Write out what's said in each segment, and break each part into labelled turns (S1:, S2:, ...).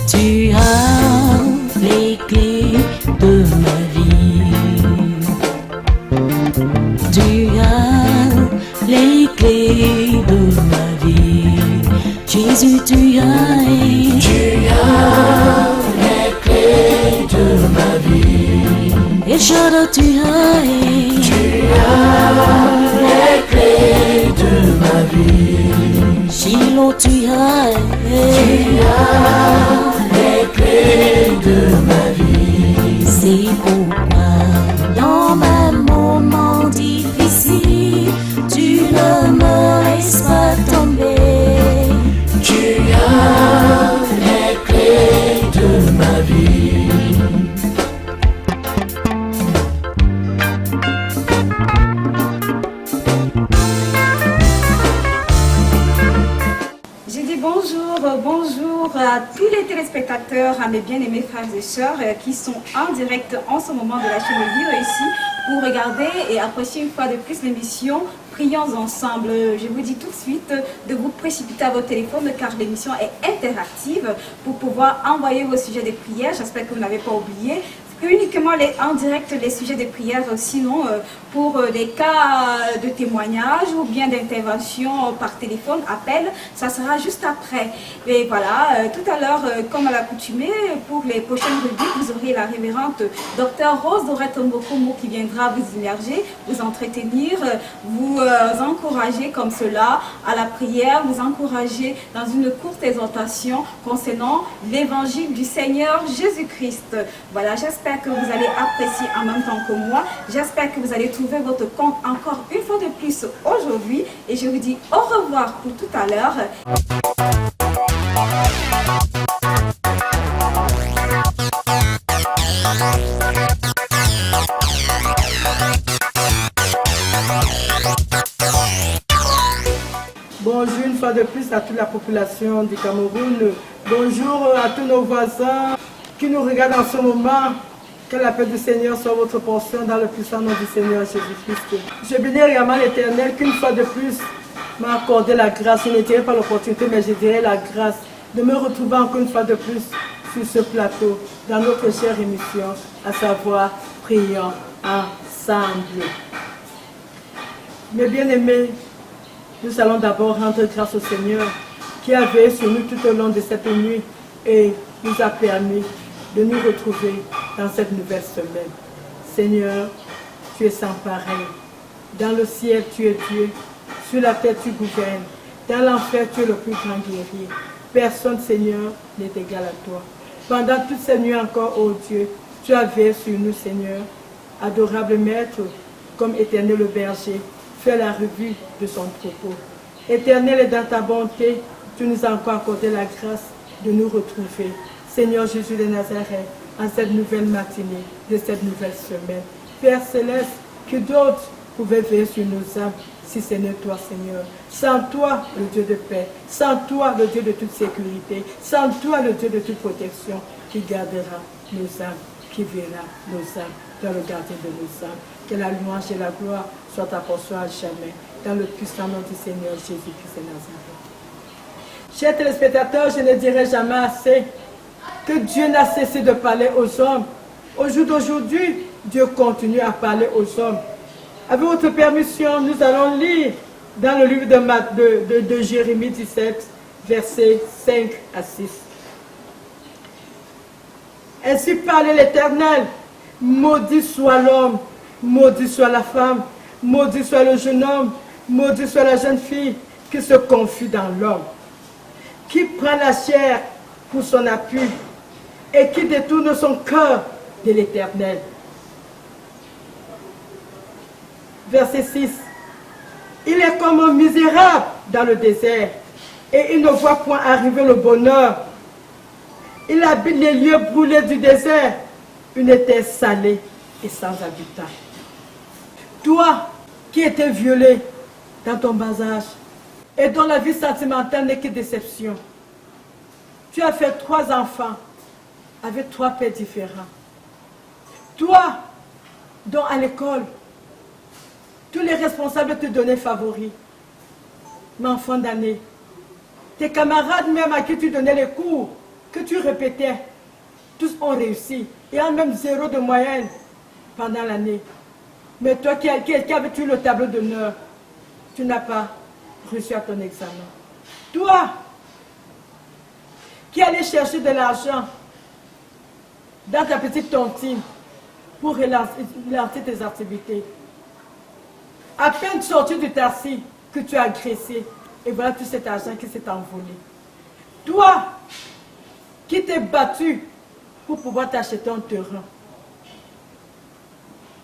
S1: Tu as les clés de ma vie. Tu as les clés de ma vie. Jésus, tu as les clés de ma vie. Et Shaddai, tu as les clés de ma vie. Shiloh, tu as les clés de ma vie. C'est pourquoi dans mes moments difficiles, tu ne me laisses pas tomber. Tu as les clés de ma vie.
S2: Bonjour à tous les téléspectateurs, à mes bien-aimés frères et sœurs qui sont en direct en ce moment de la chaîne Vivre ici pour regarder et apprécier une fois de plus l'émission Prions ensemble. Je vous dis tout de suite de vous précipiter à votre téléphone car l'émission est interactive pour pouvoir envoyer vos sujets de prière. J'espère que vous n'avez pas oublié. Uniquement en direct les sujets de prière, sinon pour des cas de témoignage ou bien d'intervention par téléphone, appel, ça sera juste après. Et voilà, tout à l'heure, comme à l'accoutumée, pour les prochaines rubriques, vous aurez la révérende Dr Rose Dorette Mbokomo qui viendra vous immerger, vous entretenir, vous encourager comme cela à la prière, vous encourager dans une courte exhortation concernant l'évangile du Seigneur Jésus-Christ. Voilà, j'espère que vous allez apprécier en même temps que moi. J'espère que vous allez trouver votre compte encore une fois de plus aujourd'hui. Et je vous dis au revoir pour tout à l'heure.
S3: Bonjour une fois de plus à toute la population du Cameroun. Bonjour à tous nos voisins qui nous regardent en ce moment. Que la paix du Seigneur soit votre portion dans le puissant nom du Seigneur Jésus-Christ. Je bénis réellement l'Éternel qu'une fois de plus m'a accordé la grâce. Je ne dirais pas l'opportunité, mais je dirais la grâce de me retrouver encore une fois de plus sur ce plateau, dans notre chère émission, à savoir Prions ensemble. Mes bien-aimés, nous allons d'abord rendre grâce au Seigneur qui a veillé sur nous tout au long de cette nuit et nous a permis de nous retrouver dans cette nouvelle semaine. Seigneur, tu es sans pareil. Dans le ciel, tu es Dieu. Sur la terre, tu gouvernes. Dans l'enfer, tu es le plus grand guerrier. Personne, Seigneur, n'est égal à toi. Pendant toutes ces nuits encore, ô Dieu, tu as veillé sur nous, Seigneur. Adorable Maître, comme Éternel le berger, fais la revue de son troupeau. Éternel, et dans ta bonté, tu nous as encore accordé la grâce de nous retrouver. Seigneur Jésus de Nazareth, en cette nouvelle matinée, de cette nouvelle semaine. Père Céleste, que d'autres pouvaient veiller sur nos âmes, si ce n'est toi, Seigneur. Sans toi, le Dieu de paix. Sans toi, le Dieu de toute sécurité. Sans toi, le Dieu de toute protection, qui gardera nos âmes, qui verra nos âmes, dans le gardien de nos âmes. Que la louange et la gloire soient ta portion à jamais, dans le puissant nom du Seigneur Jésus-Christ de Nazareth. Chers téléspectateurs, je ne dirai jamais assez que Dieu n'a cessé de parler aux hommes. Au jour d'aujourd'hui, Dieu continue à parler aux hommes. Avec votre permission, nous allons lire dans le livre de Jérémie 17, versets 5 à 6. Ainsi parlait l'Éternel, maudit soit l'homme, maudit soit la femme, maudit soit le jeune homme, maudit soit la jeune fille qui se confie dans l'homme, qui prend la chair pour son appui et qui détourne son cœur de l'Éternel. Verset 6. Il est comme un misérable dans le désert et il ne voit point arriver le bonheur. Il habite les lieux brûlés du désert, une terre salée et sans habitat. Toi qui étais violé dans ton bas âge et dont la vie sentimentale n'est que déception, tu as fait 3 enfants avec 3 pères différents. Toi, dont à l'école, tous les responsables te donnaient favoris. Mais en fin d'année, tes camarades même à qui tu donnais les cours que tu répétais, tous ont réussi et ont même 0 de moyenne pendant l'année. Mais toi qui avais-tu le tableau d'honneur, tu n'as pas reçu à ton examen. Toi qui allais chercher de l'argent dans ta petite tontine pour relancer tes activités. À peine sorti du taxi que tu as agressé, et voilà tout cet argent qui s'est envolé. Toi qui t'es battu pour pouvoir t'acheter un terrain.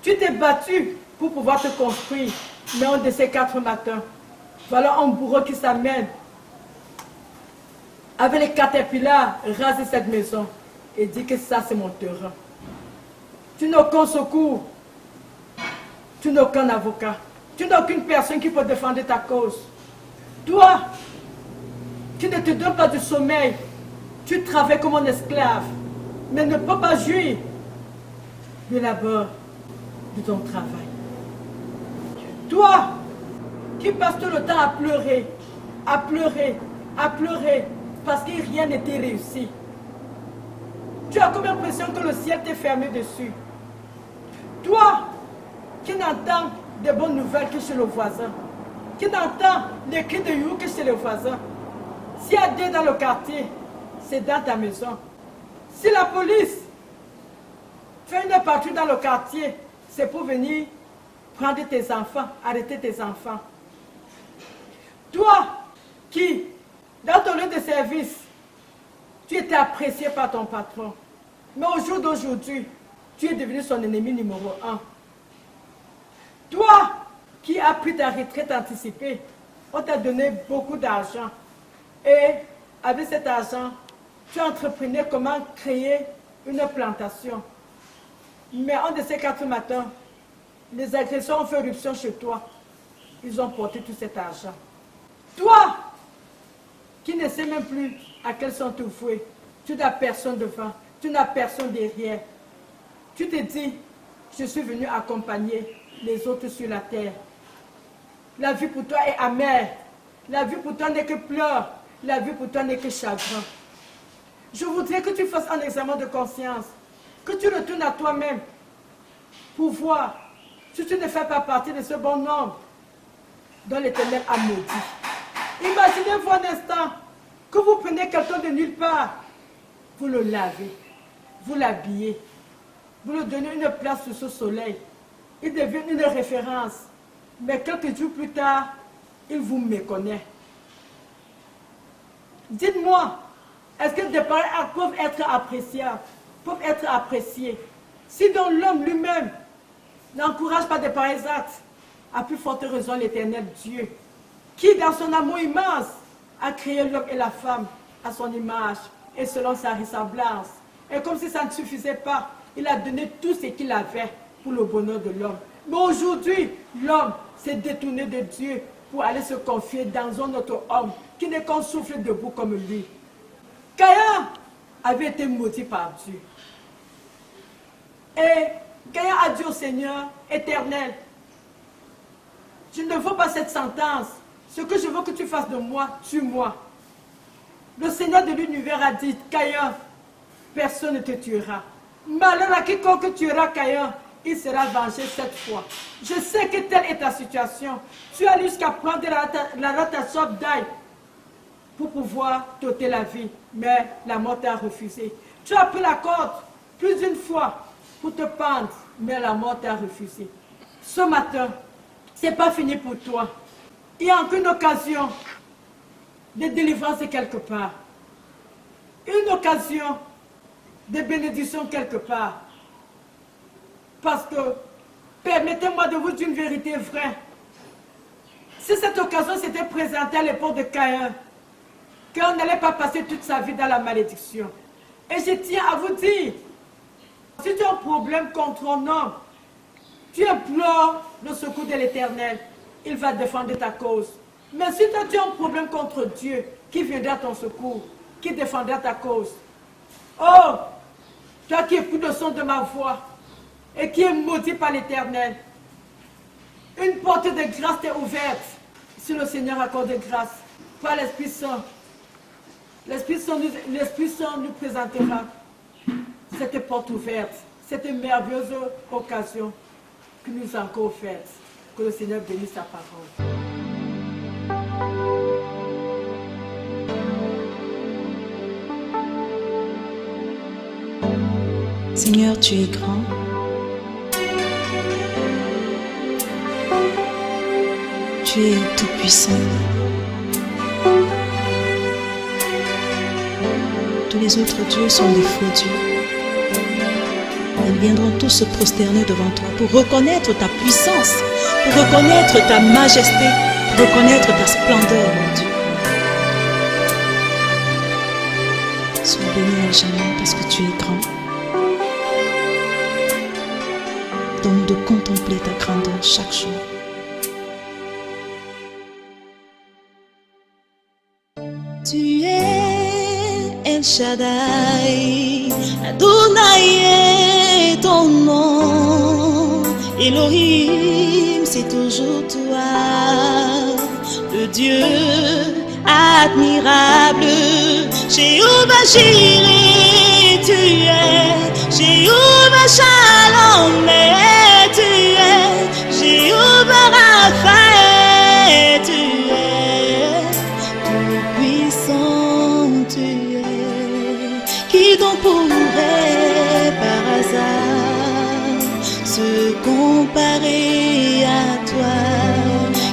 S3: Tu t'es battu pour pouvoir te construire, mais un de ces 4 matins, voilà un bourreau qui s'amène avec les caterpillars, raser cette maison et dit que ça c'est mon terrain. Tu n'as aucun secours, tu n'as aucun avocat, tu n'as aucune personne qui peut défendre ta cause. Toi, tu ne te donnes pas du sommeil, tu travailles comme un esclave, mais ne peux pas jouir du labeur de ton travail. Toi, qui passes tout le temps à pleurer, à pleurer, à pleurer, parce que rien n'était réussi. Tu as comme l'impression que le ciel t'est fermé dessus. Toi, qui n'entends de bonnes nouvelles que chez le voisin, qui n'entend les cris de you que chez le voisin. S'il y a des dans le quartier, c'est dans ta maison. Si la police fait une patrouille dans le quartier, c'est pour venir prendre tes enfants, arrêter tes enfants. Toi, qui, dans ton lieu de service, tu étais apprécié par ton patron, mais au jour d'aujourd'hui, tu es devenu son ennemi numéro 1. Toi, qui as pris ta retraite anticipée, on t'a donné beaucoup d'argent. Et avec cet argent, tu as entrepris comment créer une plantation. Mais un de ces 4 matins, les agresseurs ont fait éruption chez toi. Ils ont porté tout cet argent. Toi, qui ne sais même plus à quel sens te vouer, tu n'as personne devant, tu n'as personne derrière. Tu te dis, je suis venu accompagner les autres sur la terre. La vie pour toi est amère. La vie pour toi n'est que pleurs. La vie pour toi n'est que chagrin. Je voudrais que tu fasses un examen de conscience, que tu retournes à toi-même pour voir si tu ne fais pas partie de ce bon nombre dont l'Éternel a maudit. Imaginez-vous un instant que vous prenez quelqu'un de nulle part, vous le lavez, vous l'habillez, vous lui donnez une place sous ce soleil, il devient une référence, mais quelques jours plus tard, il vous méconnaît. Dites-moi, est-ce que des pareils actes peuvent être appréciés, si donc l'homme lui-même n'encourage pas de pareils actes, à plus forte raison l'Éternel Dieu, qui dans son amour immense a créé l'homme et la femme à son image et selon sa ressemblance. Et comme si ça ne suffisait pas, il a donné tout ce qu'il avait pour le bonheur de l'homme. Mais aujourd'hui, l'homme s'est détourné de Dieu pour aller se confier dans un autre homme qui n'est qu'un souffle debout comme lui. Caïn avait été maudit par Dieu. Et Caïn a dit au Seigneur éternel, je ne veux pas cette sentence. Ce que je veux que tu fasses de moi, tue-moi. Le Seigneur de l'univers a dit, Caïn, personne ne te tuera. Malheur à quiconque tuera Caïn, il sera vengé 7 fois. Je sais que telle est ta situation. Tu as jusqu'à prendre la rate d'ail pour pouvoir t'ôter la vie, mais la mort t'a refusé. Tu as pris la corde plus d'une fois pour te pendre, mais la mort t'a refusé. Ce matin, ce n'est pas fini pour toi. Il y a encore une occasion de délivrance quelque part. Une occasion de bénédiction quelque part. Parce que, permettez-moi de vous dire une vérité vraie. Si cette occasion s'était présentée à l'époque de Caïn, qu'on n'allait pas passer toute sa vie dans la malédiction. Et je tiens à vous dire, si tu as un problème contre un homme, tu implores le secours de l'Éternel, il va défendre ta cause. Mais si tu as un problème contre Dieu, qui viendra à ton secours, qui défendra ta cause? Oh, toi qui écoutes le son de ma voix, et qui est maudit par l'Éternel, une porte de grâce t'est ouverte, si le Seigneur accorde grâce, par l'Esprit Saint. L'Esprit Saint nous présentera cette porte ouverte, cette merveilleuse occasion qui nous a encore offerte. Que le Seigneur bénisse sa parole.
S1: Seigneur, tu es grand. Tu es tout-puissant. Tous les autres dieux sont des faux dieux. Ils viendront tous se prosterner devant toi pour reconnaître ta puissance, pour reconnaître ta majesté, pour reconnaître ta splendeur, mon Dieu. Sois béni à jamais parce que tu es grand. Donc de contempler ta grandeur chaque jour. Tu es El Shaddai, Adonai est ton nom. Elohim, c'est toujours toi, le Dieu admirable. Jéhovah Jireh, tu es Jéhovah Shalom, tu es Jéhovah Raphaël, tu es tout-puissant, tu es. Qui donc pourrait par hasard se comparer à toi?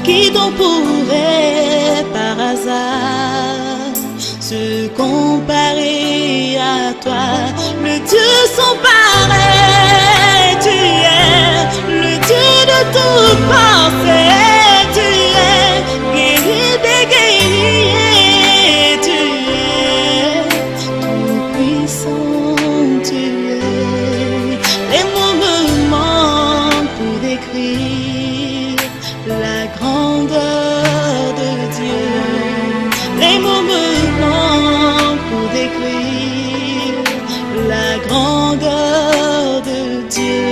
S1: Qui donc pourrait par hasard se comparer à toi? Le Dieu sans pareil, tu es le Dieu de toute pensée, tu es guéri des guerriers, tu es tout puissant, tu es. Les mots me manquent pour décrire la grandeur de Dieu. Les mots me manquent pour décrire la grandeur de Dieu.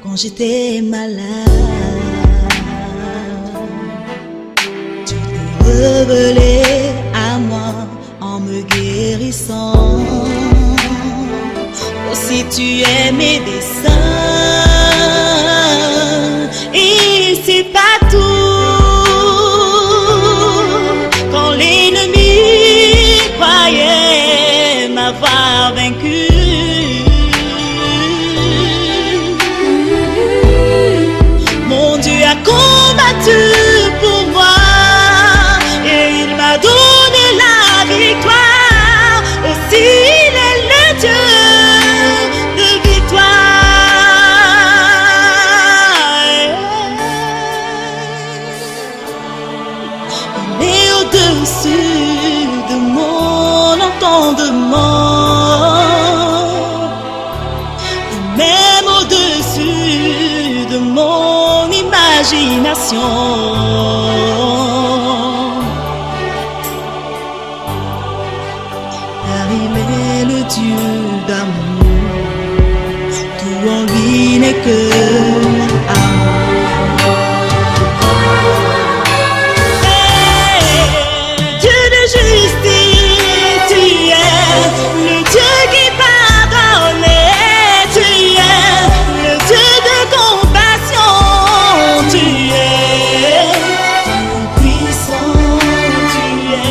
S1: Quand j'étais malade, tu t'es révélé à moi en me guérissant. Aussi tu es mes desseins, et c'est pas tout. Quand l'ennemi croyait m'avoir vaincu, mon Dieu a combattu pour moi et il m'a donné la victoire. Aussi il est le Dieu de victoire. Il est au-dessus de mon entendement, même au-dessus de mon imagination. Car il est le Dieu d'amour, tout en lui n'est que amour. Dieu de justice, tu es le Dieu qui pardonne, tu es le Dieu de compassion, tu es tout puissant, tu es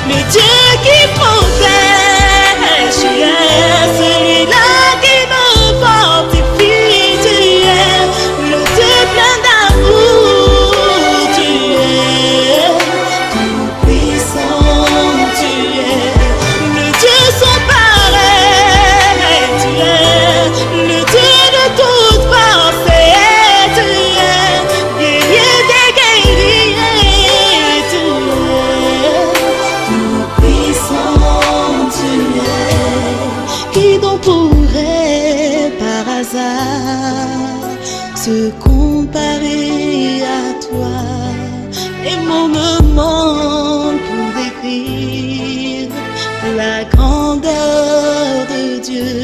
S1: le Dieu qui protège, tu es celui-là qui me fortifie, tu es le Dieu plein d'amour, tu es tout puissant, tu es le Dieu sans pareil, tu es le Dieu de toute pensée, tu es guerrier des guerriers, tu es tout puissant, tu es. Qui donc pourrait par hasard se comparer à toi? Les mots me manquent pour décrire la grandeur de Dieu.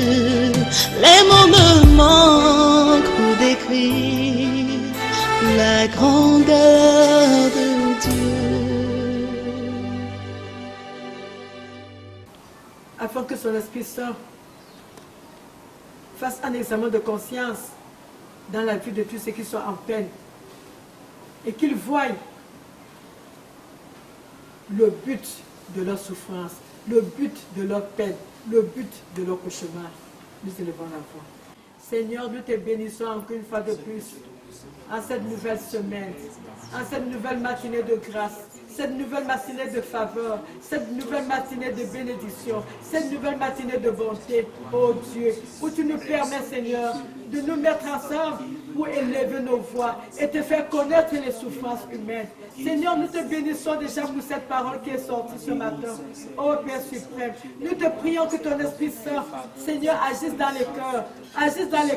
S1: Les mots me manquent pour décrire la grandeur de Dieu.
S3: afin que son Esprit Saint fasse un examen de conscience dans la vie de tous ceux qui sont en peine et qu'ils voient le but de leur souffrance, le but de leur peine, le but de leur cauchemar. Nous élevons la voix. Seigneur, nous te bénissons encore une fois de plus en cette nouvelle semaine, en cette nouvelle matinée de grâce, cette nouvelle matinée de faveur, cette nouvelle matinée de bénédiction, cette nouvelle matinée de bonté, oh Dieu, où tu nous permets, Seigneur, de nous mettre ensemble pour élever nos voix et te faire connaître les souffrances humaines. Seigneur, nous te bénissons déjà pour cette parole qui est sortie ce matin. Oh Père suprême, nous te prions que ton Esprit Saint, Seigneur, agisse dans les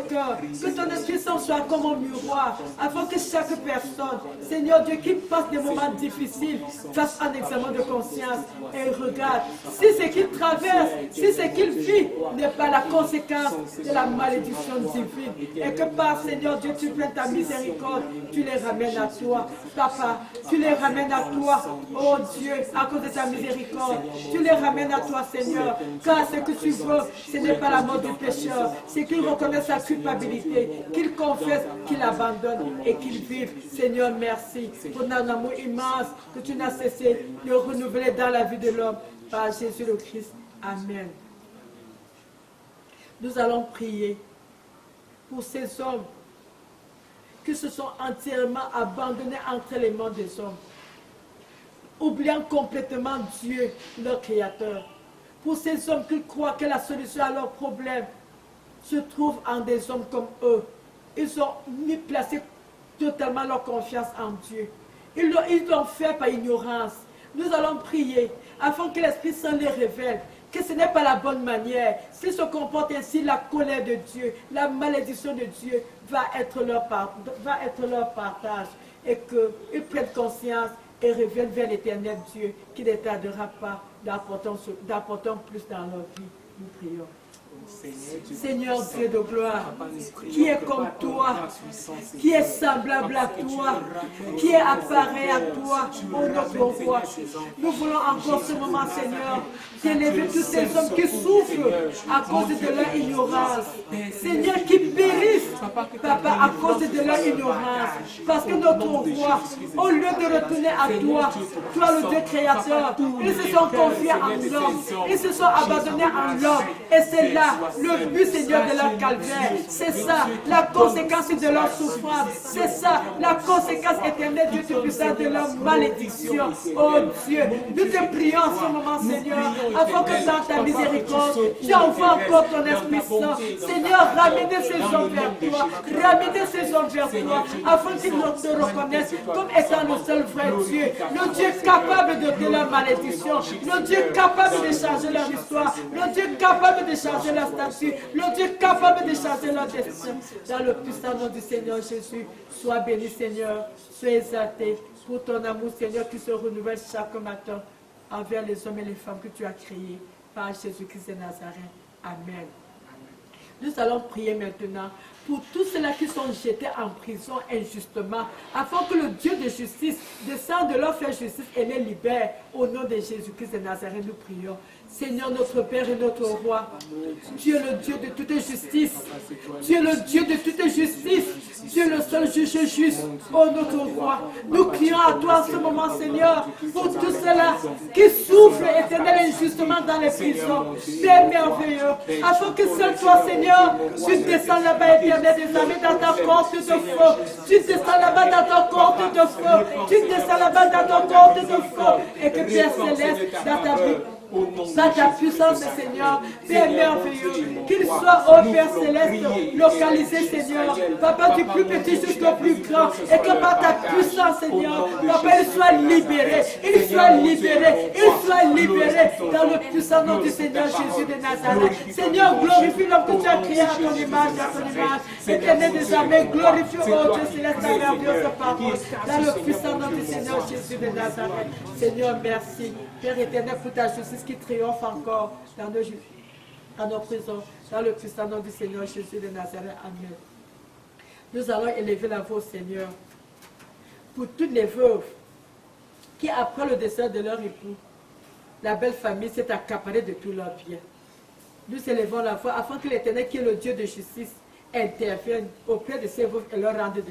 S3: cœurs, que ton Esprit Saint soit comme un miroir, afin que chaque personne, Seigneur Dieu, qui passe des moments difficiles, fasse un examen de conscience et regarde si ce qu'il traverse, si ce qu'il vit n'est pas la conséquence de la malédiction divine, et que par Seigneur Dieu, tu prends ta miséricorde, tu les ramènes à toi, Papa, tu les ramènes à toi, oh Dieu, à cause de ta miséricorde, tu les ramènes à toi, Seigneur, car ce que tu veux, ce n'est pas la mort du pécheur, c'est qu'il reconnaisse sa culpabilité, qu'il confesse, qu'il abandonne et qu'il vive. Seigneur, merci pour ton amour immense que tu n'as cessé de renouveler dans la vie de l'homme par Jésus le Christ. Amen. Nous allons prier pour ces hommes qui se sont entièrement abandonnés entre les mains des hommes, oubliant complètement Dieu, leur Créateur. Pour ces hommes qui croient que la solution à leurs problèmes se trouve en des hommes comme eux. Ils ont placé totalement leur confiance en Dieu. Ils l'ont fait par ignorance. Nous allons prier afin que l'Esprit Saint les révèle que ce n'est pas la bonne manière. S'ils se comportent ainsi, la colère de Dieu, la malédiction de Dieu va être leur partage. Et qu'ils prennent conscience et reviennent vers l'Éternel Dieu qui ne les tardera pas d'apportant plus dans leur vie. Nous prions. Seigneur Dieu de gloire, qui est comme toi, qui est semblable à toi, qui est appareil à toi, ô notre roi. Nous voulons encore ce moment, Seigneur, d'élever tous ces hommes qui souffrent à cause de leur ignorance. Seigneur, qui périssent, Papa, à cause de leur ignorance. Parce que notre roi, au lieu de retourner à toi, toi le Dieu créateur, ils se sont confiés en l'homme, ils se sont abandonnés en l'homme. Et c'est là le but, Seigneur, de leur calvaire. C'est ça, la conséquence de leur souffrance. C'est ça, la conséquence éternelle du Tout-Puissant de leur malédiction. Oh Dieu, nous te prions en ce moment, Seigneur, afin que dans ta miséricorde, tu envoies encore ton Esprit Saint. Seigneur, ramenez ces hommes vers toi. Ramenez ces hommes vers toi, afin qu'ils te reconnaissent comme étant le seul vrai Dieu. Le Dieu capable de leur malédiction. Le Dieu capable de changer leur histoire. Le Dieu capable de changer leur statut, le Dieu capable de changer leur destin. Dans le puissant nom du Seigneur Jésus, sois béni, Seigneur, sois exalté pour ton amour, Seigneur, qui se renouvelle chaque matin envers les hommes et les femmes que tu as créés par Jésus-Christ de Nazareth. Amen. Nous allons prier maintenant pour tous ceux-là qui sont jetés en prison injustement, afin que le Dieu de justice descende de leur faire justice et les libère. Au nom de Jésus-Christ de Nazareth, nous prions. Seigneur, notre Père et notre Roi, tu es le Dieu de toute justice. Tu es le Dieu de toute justice. Tu es le seul juge juste. Oh, notre Roi, nous crions à toi en ce moment, Seigneur, pour tous ceux-là qui souffrent éternellement injustement dans les prisons. Père merveilleux, afin que seul toi, Seigneur, tu descends là-bas, éternel des armées, dans ta porte de feu. Tu descends là-bas dans ta porte de feu. Tu descends là-bas dans ta porte de feu. Et que Père Céleste, dans ta vie, par ta puissance, Seigneur, Père merveilleux, qu'il soit, ô Père Céleste, localisé, Seigneur, Papa, du plus petit jusqu'au plus grand, et que par ta puissance, Seigneur, Papa, il soit libéré, dans le puissant nom du Seigneur Jésus de Nazareth. Seigneur, glorifie l'homme que tu as créé à ton image, Éternel des armées, glorifie, ô Dieu Céleste, ta merveilleuse parole, dans le puissant nom du Seigneur Jésus de Nazareth. Seigneur, merci, Père éternel, pour ta justice qui triomphe encore dans nos prisons, dans le puissant nom du Seigneur Jésus de Nazareth. Amen. Nous allons élever la voix au Seigneur pour toutes les veuves qui, après le décès de leur époux, la belle famille s'est accaparée de tous leurs biens. nous élevons la voix afin que l'Éternel, qui est le Dieu de justice, intervienne auprès de ces veuves et leur rende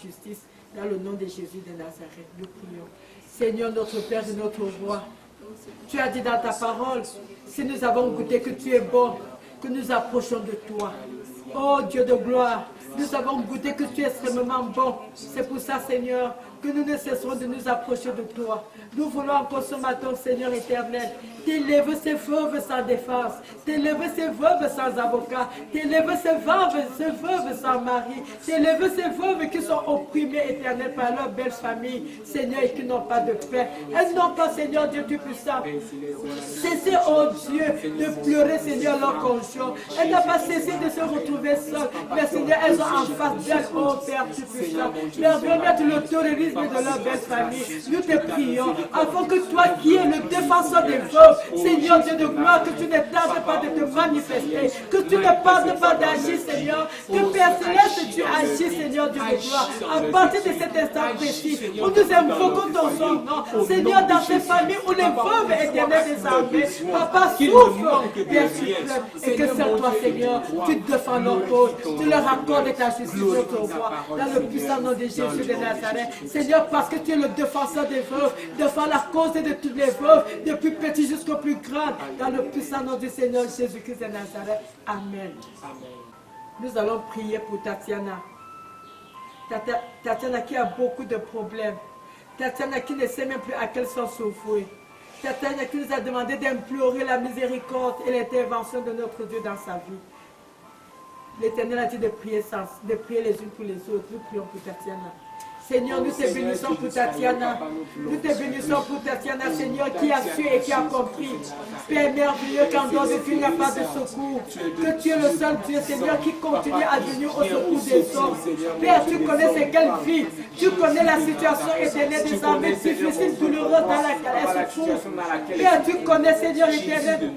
S3: justice dans le nom de Jésus de Nazareth. Nous prions. Seigneur, notre Père et notre Roi, tu as dit dans ta parole, si nous avons goûté que tu es bon, que nous approchons de toi. Oh Dieu de gloire, nous avons goûté que tu es extrêmement bon. C'est pour ça, Seigneur, que nous ne cesserons de nous approcher de toi. Nous voulons encore ce matin, Seigneur éternel, t'élever ces veuves sans défense, t'élever ces veuves sans avocat, t'élever ces veuves sans mari, t'élever ces veuves qui sont opprimées, éternel, par leur belle famille, Seigneur, et qui n'ont pas de paix. Elles n'ont pas, Seigneur Dieu Tout-Puissant, cessé, oh Dieu, de pleurer, Seigneur, leur conjoint. Elles n'ont pas cessé de se retrouver seules, mais Seigneur, elles sont en face d'elles, oh Père Tout-Puissant. Leur remettre le terrorisme de leur belle famille. Nous te prions, afin que toi qui es le défenseur des veuves, Seigneur Dieu de gloire, que tu ne tardes pas de te manifester, que tu ne tardes pas d'agir, Seigneur, que Père Céleste, tu agis, Seigneur Dieu de gloire, à partir de cet instant précis, où nous invoquons ton son nom, Seigneur, dans ces familles où les veuves éternelles des armées, Papa, souffre, Père, et que c'est toi, Seigneur, tu défends leur cause, tu leur accordes ta justice, notre roi, dans le puissant nom de Jésus de Nazareth. Seigneur, parce que tu es le défenseur des veuves, défends la cause de toutes les veuves, depuis petit jusqu'au plus grand, dans le puissant nom du Seigneur Jésus-Christ de Nazareth. Amen. Nous allons prier pour Tatiana. Tatiana qui a beaucoup de problèmes. Tatiana qui ne sait même plus à quel sens s'ouvrir. Tatiana qui nous a demandé d'implorer la miséricorde et l'intervention de notre Dieu dans sa vie. L'Éternel a dit de prier les unes pour les autres. Nous prions pour Tatiana. Seigneur, nous te bénissons pour Tatiana. Nous te bénissons pour Tatiana, Seigneur, qui a su et qui a compris. Père merveilleux, qu'en dehors de Dieu, il n'y a pas de secours. Que tu es le seul Dieu, Seigneur, qui continue à venir au secours des hommes. Père, tu connais ce qu'elle vit. Tu connais la situation éternelle des armées difficiles, douloureuses dans laquelle elle se trouve. Père, tu connais, Seigneur éternel,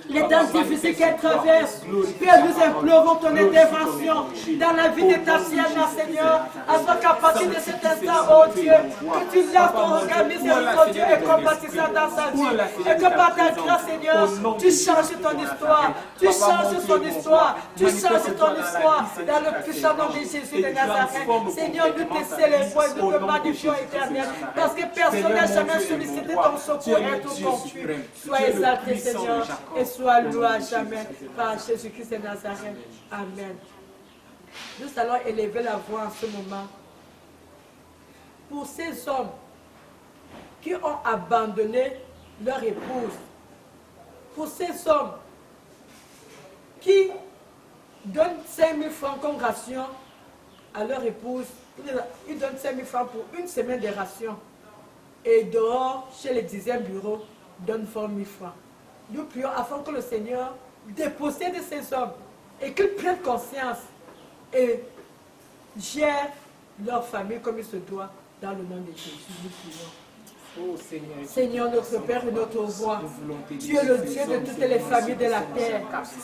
S3: les temps difficiles qu'elle traverse. Père, nous implorons ton intervention dans la vie de Tatiana, Seigneur, afin qu'à partir de cet instant, oh Dieu, que tu laisses ton regard miséricordieux et compatissant dans sa vie, et que par ta grâce, Seigneur, tu changes ton histoire, tu changes son histoire, tu changes ton histoire dans le puissant nom de Jésus de Nazareth. Seigneur, nous te célébrons et nous te magnifions éternel, parce que personne n'a jamais sollicité ton secours et tout confus. Sois exalté, Seigneur, et sois loué à jamais par Jésus-Christ de Nazareth. Amen. Nous allons élever la voix en ce moment pour ces hommes qui ont abandonné leur épouse, pour ces hommes qui donnent 5 000 francs comme ration à leur épouse, ils donnent 5 000 francs pour une semaine de ration, et dehors, chez les 10e bureaux, donnent 20 000 francs. Nous prions afin que le Seigneur dépossède ces hommes et qu'ils prennent conscience et gèrent leur famille comme il se doit. Dans le nom de Jésus, nous prions.
S4: Oh,
S3: Seigneur, notre Père et notre Roi, tu es le Dieu de toutes les familles de la terre.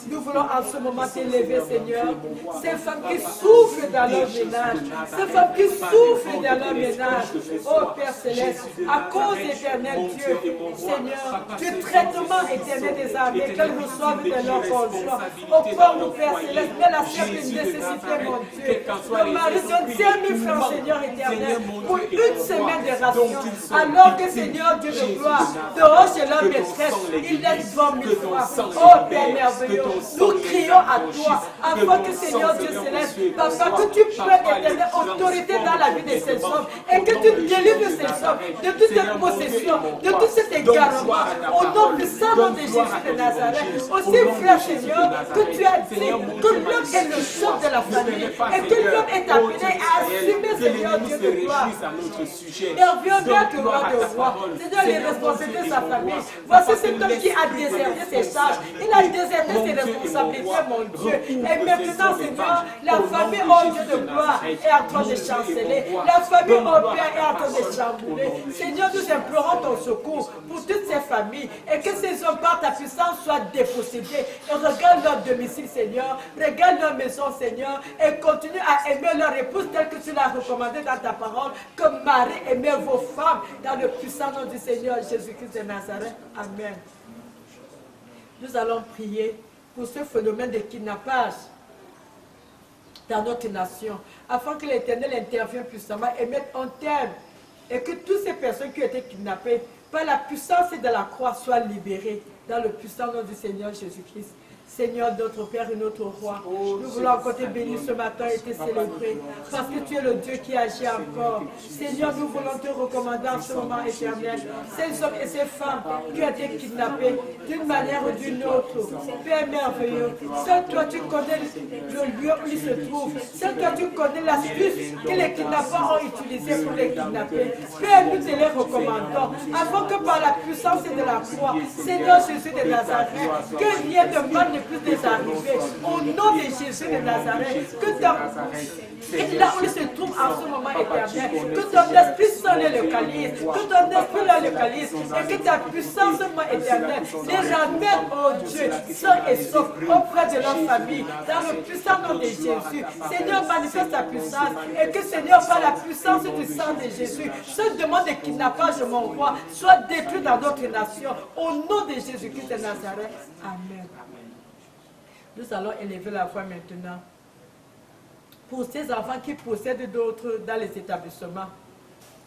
S3: Nous voulons en ce moment t'élever, Seigneur. Ces femmes qui souffrent dans leur ménage, ces femmes qui souffrent dans leur ménage. Oh Père Céleste, à cause éternel Dieu, Seigneur, du traitement éternel des armées qu'elles reçoivent de leur conjoint. Au corps nous, Père Céleste, mais la simple nécessité, mon Dieu. Le mari donne 10 000 francs, Seigneur éternel, pour une semaine de ration, alors que Seigneur Dieu de gloire, dehors chez leur maîtresse, il laisse 20 000 francs. Oh Père merveilleux, nous crions à toi, afin que Seigneur Dieu céleste, Papa, que tu prennes éternelle autorité dans la vie de ces hommes, et que tu délivres ces hommes de toute cette possession, de tout cet égarement, au nom puissant de Jésus de Nazareth. Aussi, frère Seigneur, que tu as dit que l'homme est le chef de la famille, et que l'homme est appelé à assumer, Seigneur Dieu de gloire. Et reviendra que roi de roi, Seigneur, les responsabilités de sa famille. Voici cet homme qui a déserté ses charges, il a déserté ses responsabilités, mon Dieu. Et maintenant, Seigneur, la famille, oh Dieu de gloire, est en train de chanceler. La famille, oh Père, est en train de chambouler. Seigneur, nous implorons ton secours pour toutes ces familles, et que ces hommes, par ta puissance, soient dépossédés. Et regarde leur domicile, Seigneur, regarde leur maison, Seigneur, et continue à aimer leur épouse telle que tu l'as recommandé dans ta parole, comme Marie aimait vos femmes, dans le puissant nom du Seigneur Jésus-Christ de Nazareth. Amen. Nous allons prier pour ce phénomène de kidnappage dans notre nation, afin que l'Éternel intervienne puissamment et mette un terme, et que toutes ces personnes qui ont été kidnappées par la puissance de la croix soient libérées dans le puissant nom du Seigneur Jésus-Christ. Seigneur, notre Père et notre Roi, nous voulons encore te bénir ce matin et te célébrer, parce que tu es le Dieu qui agit encore. Seigneur, nous voulons te recommander en ce moment éternel, ces hommes et ces femmes qui ont été kidnappés d'une manière ou d'une autre. Père merveilleux, seul toi tu connais le lieu où ils se trouvent, seul toi tu connais l'astuce que les kidnappeurs ont utilisée pour les kidnapper. Père, nous te les recommandons, afin que par la puissance de la croix, Seigneur Jésus de Nazareth, que rien de mal ne puisse les arriver. Au nom de Jésus de Nazareth, que et là où il se trouve en ce moment éternel, que ton esprit sonne le calice, que ton esprit là le calice, et que ta puissance éternelle les ramène, oh Dieu, sains et saufs auprès de leur famille, dans le puissant nom de Jésus. Seigneur, manifeste ta puissance, et que Seigneur, par la puissance du sang de Jésus, ce demande de kidnappage, mon roi, soit détruit dans notre nation, au nom de Jésus-Christ de Nazareth. Amen. Nous allons élever la voix maintenant pour ces enfants qui possèdent d'autres dans les établissements,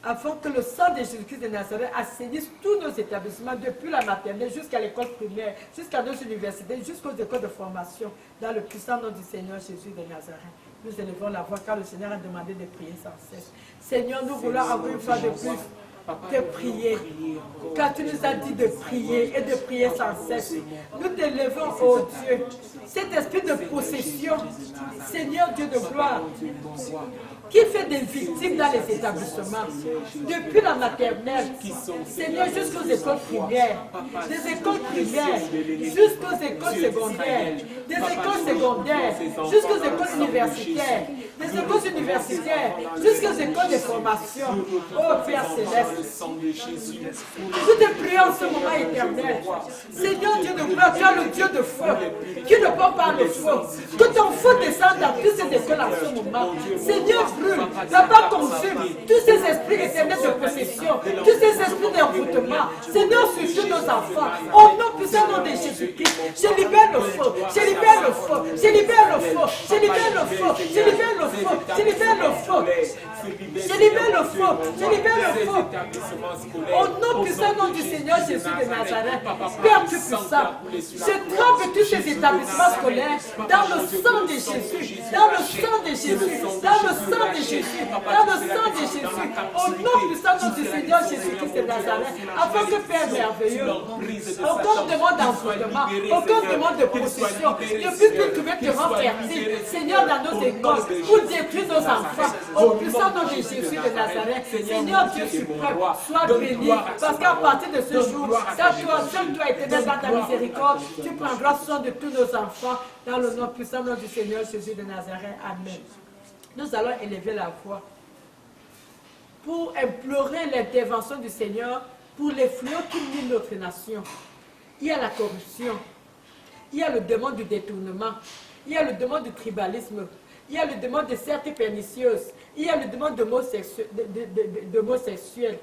S3: afin que le sang de Jésus-Christ de Nazareth assainisse tous nos établissements, depuis la maternelle jusqu'à l'école primaire, jusqu'à nos universités, jusqu'aux écoles de formation, dans le puissant nom du Seigneur Jésus de Nazareth. Nous élevons la voix car le Seigneur a demandé de prier sans cesse. Seigneur, nous voulons encore une fois de plus de prier, car tu nous as dit de prier et de prier sans cesse. Nous t'élevons, oh Dieu, cet esprit de possession, Seigneur Dieu de gloire, qui fait des victimes dans les établissements, depuis la maternelle, Seigneur, jusqu'aux écoles primaires, des écoles primaires, jusqu'aux écoles secondaires, des écoles secondaires, jusqu'aux écoles universitaires, des écoles universitaires, jusqu'aux écoles de formation. Oh Père Céleste, nous te prions en ce moment éternel. Seigneur Dieu de gloire, tu es le Dieu de feu, qui ne peut pas le feu. Que ton feu descende dans toutes ces écoles en ce moment. Seigneur, brûle, là-bas consume tous ces esprits éternels de possession, tous ces esprits d'envoûtement. Seigneur, sur tous nos enfants, au nom puissant nom de Jésus-Christ, je libère le feu, je libère le feu, je libère le feu, je libère le feu, je libère le feu, je libère le feu, je libère le feu, je libère le feu. Au nom puissant nom du Seigneur Jésus de Nazareth, Père tout puissant, je trempe tous ces établissements scolaires dans le sang de Jésus, dans le sang de Jésus, dans le sang de Jésus, dans le sang de Jésus, au nom puissant nom du Seigneur Jésus-Christ de Nazareth, afin que Père merveilleux, aucun demande d'envoûtement, aucun demande de possession, ne puisse trouver te rendre fertile, Seigneur, dans nos écoles, pour détruire nos enfants, au puissant nom de Jésus de Nazareth. Seigneur Dieu suprême, sois béni, parce qu'à partir de ce jour, seul toi éternel dans ta miséricorde, tu prendras soin de tous nos enfants, dans le nom puissant nom du Seigneur Jésus de Nazareth. Amen. Nous allons élever la voix pour implorer l'intervention du Seigneur pour les fléaux qui minent notre nation. Il y a la corruption, il y a le démon du détournement, il y a le démon du tribalisme, il y a le démon de certes pernicieuses, il y a le démon d'homosexuels,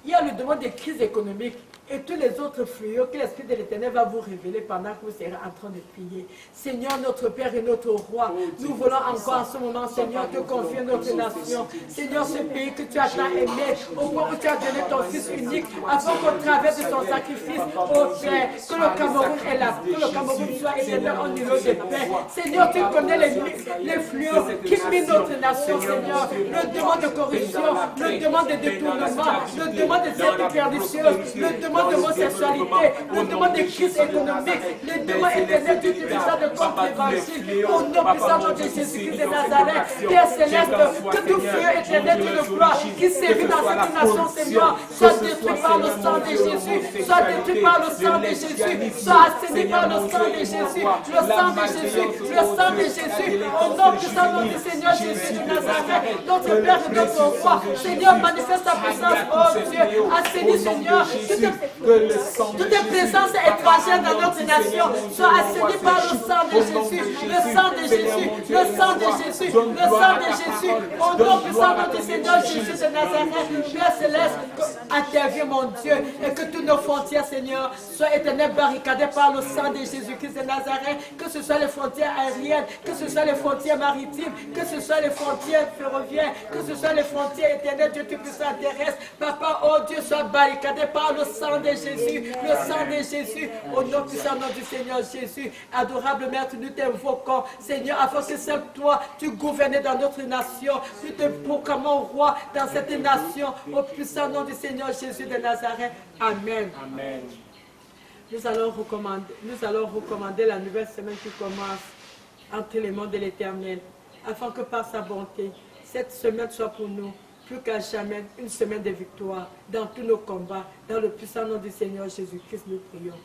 S3: il y a le démon des crises économiques et tous les autres fléaux que l'Esprit de l'Éternel va vous révéler pendant que vous serez en train de prier. Seigneur, notre Père et notre Roi, nous voulons encore en ce moment, Seigneur, te confier notre nation. Seigneur, ce pays que tu as tant aimé, au point où tu as donné ton Fils unique, afin qu'au travers de ton sacrifice, ô Père, que le Cameroun est là, que le Cameroun soit éternel en niveau de paix. Seigneur, tu connais les fléaux qui minent notre nation, Seigneur. Le demande de corruption, le demande de détournement, le demande de cette pernicieuses, le demande d'homosexualité, le demande de crise économique, le demande éternel du puissant de contre l'évangile, au nom puissant de Jésus-Christ de Nazareth, Père Céleste, que tout feu éternel de gloire qui sévit dans cette nation, Seigneur, soit détruit par le sang de Jésus, soit détruit par le sang de Jésus, soit assaini par le sang de Jésus, le sang de Jésus, le sang de Jésus, au nom puissant du Seigneur Jésus de Nazareth, notre Père et notre Roi, Seigneur, manifeste ta puissance, oh Dieu, assaini, Seigneur,
S4: Que le sang de
S3: Toute
S4: Jésus
S3: présence étrangère dans notre nation soit assainnie par le sang de Jésus. Le sang de Jésus. Le sang de Jésus. Le sang de Jésus. Au nom puissant de notre Seigneur Jésus de Nazareth. Père Céleste, interviens mon Dieu. Et que toutes nos frontières, Seigneur, soient éternellement barricadées par le sang de Jésus-Christ de Nazareth. Que ce soit les frontières aériennes, que ce soit les frontières maritimes, que ce soit les frontières ferroviaires, que ce soit les frontières éternelles, Dieu Tout-Puissant terrestre. Papa, oh Dieu, soit barricadé par le sang de Jésus. Le sang de Jésus. Au nom puissant du Seigneur Jésus. Adorable Maître, nous t'invoquons, Seigneur, afin que seul toi, tu gouvernes dans notre nation. Nous te proclamons roi dans cette nation. Au puissant nom du Seigneur Jésus de Nazareth. Amen.
S4: Amen.
S3: Nous allons recommander la nouvelle semaine qui commence entre les mains de l'Éternel, afin que par sa bonté, cette semaine soit pour nous, plus qu'à jamais, une semaine de victoire dans tous nos combats. Dans le puissant nom du Seigneur Jésus-Christ, nous prions.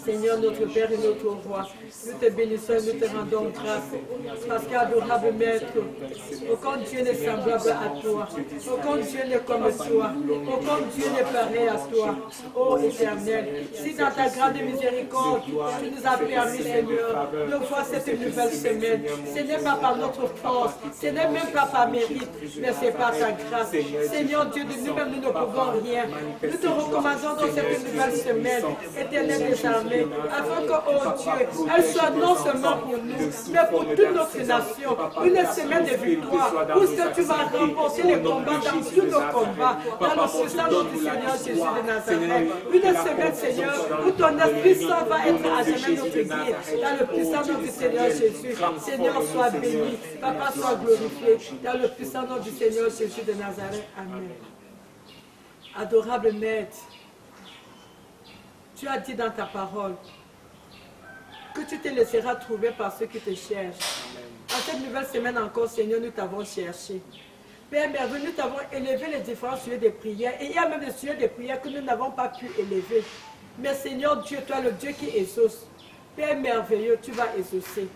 S3: Seigneur, notre Père et notre Roi, nous te bénissons et nous te rendons grâce, parce qu'adorable Maître, aucun Dieu n'est semblable à toi, aucun Dieu n'est comme toi, aucun Dieu n'est pareil à toi, ô Éternel. Si dans ta grande miséricorde, tu nous as permis, Seigneur, de voir cette nouvelle semaine, ce n'est pas par notre force, ce n'est même pas par mérite, mais c'est par ta grâce. Seigneur Dieu, de nous-mêmes, nous ne pouvons rien. Nous te recommandons dans cette nouvelle semaine, Éternel des armées, afin que, oh Dieu, elle soit non seulement pour nous, mais pour toute notre nation, une semaine de victoire, où que tu vas remporter les combats dans tous nos combats, dans le puissant nom du Seigneur Jésus de Nazareth. Une semaine, Seigneur, où ton Esprit Saint va être à jamais notre guide, dans le puissant nom du Seigneur Jésus. Seigneur, sois béni, Papa, sois glorifié, dans le puissant nom du Seigneur Jésus de Nazareth. Amen. Adorable Maître, tu as dit dans ta parole que tu te laisseras trouver par ceux qui te cherchent. En cette nouvelle semaine encore, Seigneur, nous t'avons cherché. Père merveilleux, nous t'avons élevé les différents sujets de prière. Et il y a même des sujets de prière que nous n'avons pas pu élever. Mais Seigneur Dieu, toi le Dieu qui exauce. Père merveilleux, tu vas exaucer.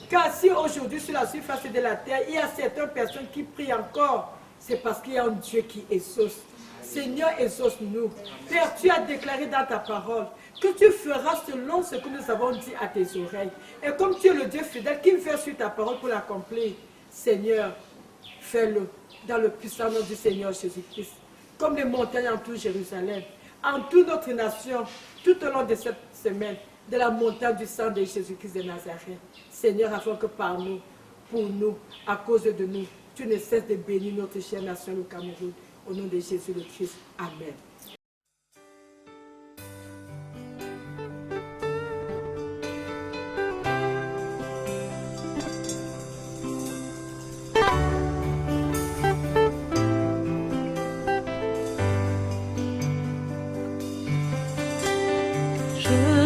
S3: Car si aujourd'hui sur la surface de la terre, il y a certaines personnes qui prient encore, c'est parce qu'il y a un Dieu qui exauce. Seigneur, exauce-nous. Père, tu as déclaré dans ta parole que tu feras selon ce que nous avons dit à tes oreilles. Et comme tu es le Dieu fidèle qui veille sur ta parole pour l'accomplir, Seigneur, fais-le dans le puissant nom du Seigneur Jésus-Christ. Comme les montagnes en tout Jérusalem, en toute notre nation, tout au long de cette semaine, de la montagne du sang de Jésus-Christ de Nazareth. Seigneur, afin que par nous, pour nous, à cause de nous, tu ne cesses de bénir notre chère nation, le Cameroun. Au nom de Jésus le Christ. Amen.
S1: Je